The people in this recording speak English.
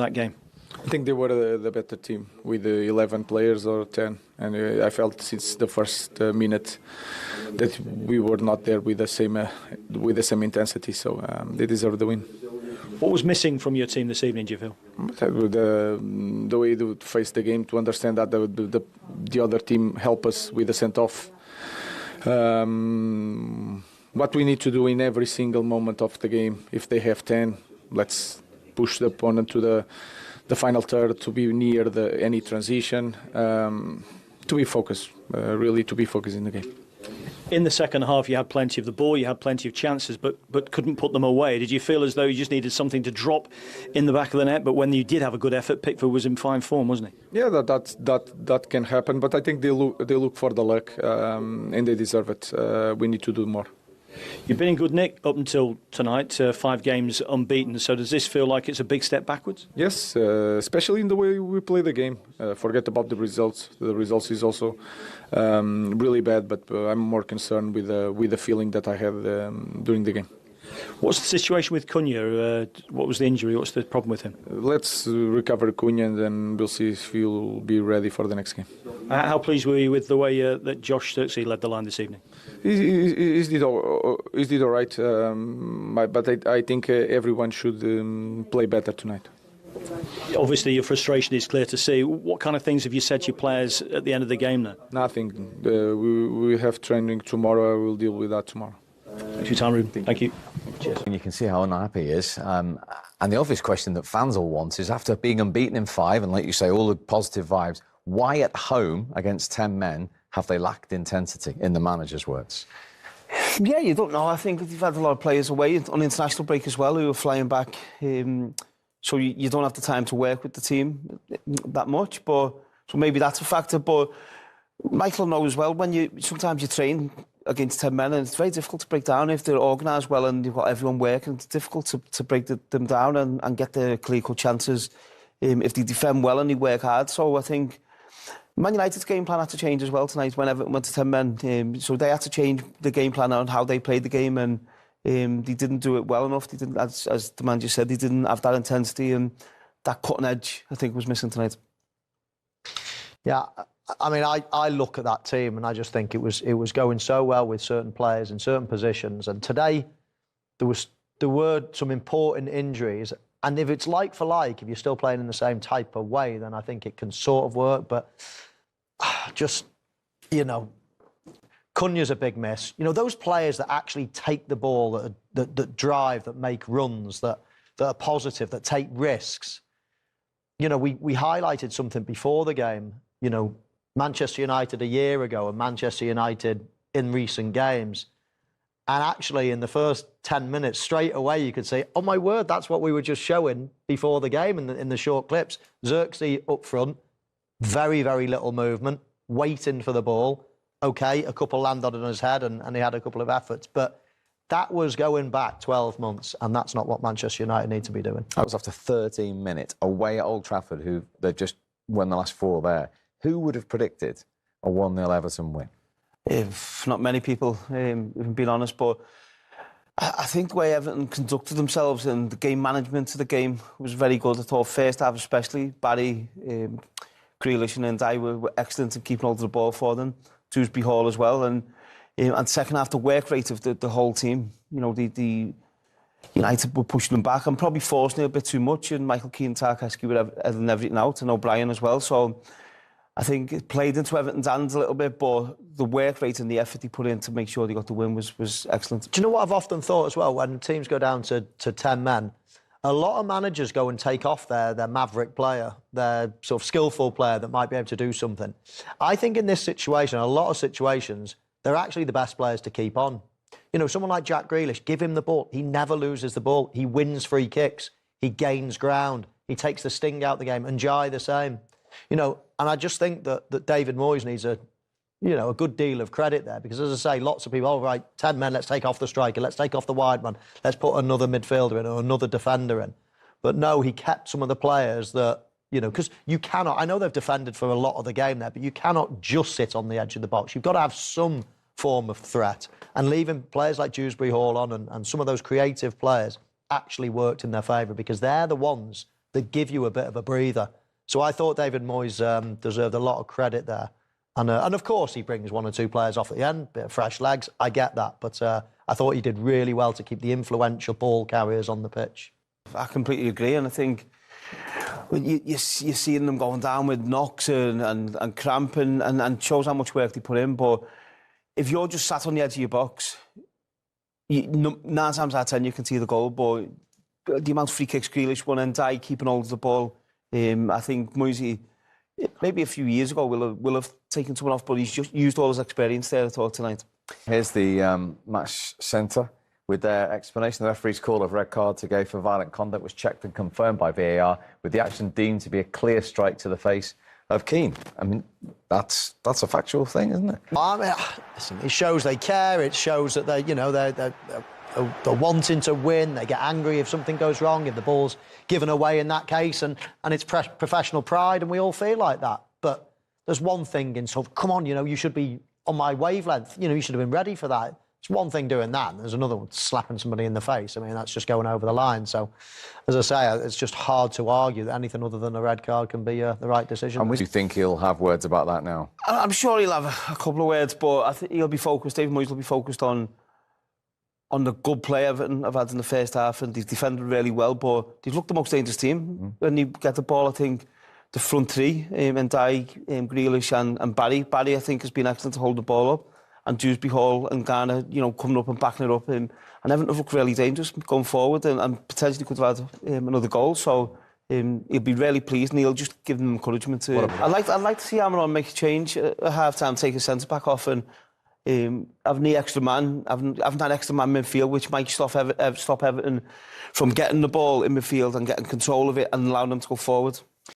that game? I think they were the better team with 11 players or 10, and I felt since the first minute that we were not there with the same intensity. So they deserve the win. What was missing from your team this evening, do you feel? The way to face the game, to understand that the other team help us with the send-off. What we need to do in every single moment of the game. If they have 10, let's push the opponent to the final third, to be near any transition, to be focused, really to be focused in the game. In the second half, you had plenty of the ball, you had plenty of chances, but couldn't put them away. Did you feel as though you just needed something to drop in the back of the net? But when you did have a good effort, Pickford was in fine form, wasn't he? Yeah, that can happen. But I think they look for the luck, and they deserve it. We need to do more. You've been in good nick up until tonight, 5 games unbeaten. So does this feel like it's a big step backwards? Yes, especially in the way we play the game. Forget about the results. The results is also really bad, but I'm more concerned with the feeling that I had during the game. What's the situation with Cunha? What was the injury? What's the problem with him? Let's recover Cunha and then we'll see if he'll be ready for the next game. How pleased were you with the way that Josh Sturksey led the line this evening? He did all right, but I think everyone should play better tonight. Obviously, your frustration is clear to see. What kind of things have you said to your players at the end of the game then? Nothing. We have training tomorrow. I will deal with that tomorrow. Thanks for your time, Ruben. Thank you. Cheers. And you can see how unhappy he is. And the obvious question that fans all want is, after being unbeaten in 5, and like you say, all the positive vibes, why at home against 10 men have they lacked intensity, in the manager's words? Yeah, you don't know. I think you've had a lot of players away on international break as well who are flying back. So you don't have the time to work with the team that much. So maybe that's a factor. But Michael knows as well, sometimes you train against 10 men and it's very difficult to break down if they're organised well and you've got everyone working. It's difficult to break them down and get the clear-cut chances if they defend well and they work hard. So I think Man United's game plan had to change as well tonight when Everton went to 10 men. So they had to change the game plan on how they played the game, and they didn't do it well enough. They didn't, as the manager said, they didn't have that intensity, and that cutting edge, I think, was missing tonight. Yeah, I mean, I look at that team and I just think it was going so well with certain players in certain positions. And today there were some important injuries. And if it's like for like, if you're still playing in the same type of way, then I think it can sort of work. But just, Cunha's a big miss. Those players that actually take the ball, that drive, that make runs, that are positive, that take risks. We highlighted something before the game, Manchester United a year ago and Manchester United in recent games. And actually, in the first 10 minutes, straight away, you could say, oh, my word, that's what we were just showing before the game in the short clips. Xerxes up front, very, very little movement, waiting for the ball. OK, a couple landed on his head and he had a couple of efforts. But that was going back 12 months, and that's not what Manchester United need to be doing. That was after 13 minutes away at Old Trafford, who they've just won the last 4 there. Who would have predicted a 1-0 Everton win? If not many people, if being honest, but I think the way Everton conducted themselves and the game management of the game was very good. I thought first half especially, Barry, Grealish and I were excellent in keeping hold of the ball for them. Dewsbury Hall as well, and second half the work rate of the whole team. The United were pushing them back and probably forcing it a bit too much, and Michael Keane and Tarkowski were editing everything out, and O'Brien as well. So I think it played into Everton's hands a little bit, but the work rate and the effort he put in to make sure they got the win was excellent. Do you know what I've often thought as well? When teams go down to 10 men, a lot of managers go and take off their maverick player, their sort of skillful player that might be able to do something. I think in this situation, a lot of situations, they're actually the best players to keep on. Someone like Jack Grealish, give him the ball. He never loses the ball. He wins free kicks. He gains ground. He takes the sting out of the game. And Jai the same. And I just think that David Moyes needs a good deal of credit there, because, as I say, lots of people, all right, 10 men, let's take off the striker, let's take off the wide man, let's put another midfielder in or another defender in. But no, he kept some of the players that, because you cannot, I know they've defended for a lot of the game there, but you cannot just sit on the edge of the box. You've got to have some form of threat. And leaving players like Dewsbury Hall on and some of those creative players actually worked in their favour, because they're the ones that give you a bit of a breather. So I thought David Moyes deserved a lot of credit there. And of course, he brings 1 or 2 players off at the end, bit of fresh legs. I get that. But I thought he did really well to keep the influential ball carriers on the pitch. I completely agree. And I think when you're seeing them going down with knocks and cramping and shows how much work they put in. But if you're just sat on the edge of your box, 9 times out of 10 you can see the goal. But the amount of free kicks Grealish won and Dye keeping hold of the ball, I think Moisey, maybe a few years ago, will have taken someone off, but he's just used all his experience there, I thought, tonight. Here's the match centre with their explanation. The referee's call of red card to go for violent conduct was checked and confirmed by VAR, with the action deemed to be a clear strike to the face of Keane. I mean, that's a factual thing, isn't it? I mean, listen, it shows they care. It shows that they're wanting to win. They get angry if something goes wrong, if the ball's given away in that case, and it's professional pride, and we all feel like that. But there's one thing in sort of, come on, you should be on my wavelength. You should have been ready for that. It's one thing doing that, and there's another one slapping somebody in the face. I mean, that's just going over the line. So, as I say, it's just hard to argue that anything other than a red card can be the right decision. And do you think he'll have words about that now? I'm sure he'll have a couple of words, but I think he'll be focused. David Moyes will be focused on the good play Everton have had in the first half, and they've defended really well, but they've looked the most dangerous team. When you get the ball, I think the front three, and Dye, Grealish and Barry. Barry, I think, has been excellent to hold the ball up. And Dewsbury Hall and Garner, coming up and backing it up. And Everton have looked really dangerous going forward and potentially could have had another goal. So he'll be really pleased, and he'll just give them encouragement. I'd like to see Amorim make a change at half-time, take a centre-back off and having the extra man, having that extra man midfield, which might stop Everton from getting the ball in midfield and getting control of it and allowing them to go forward.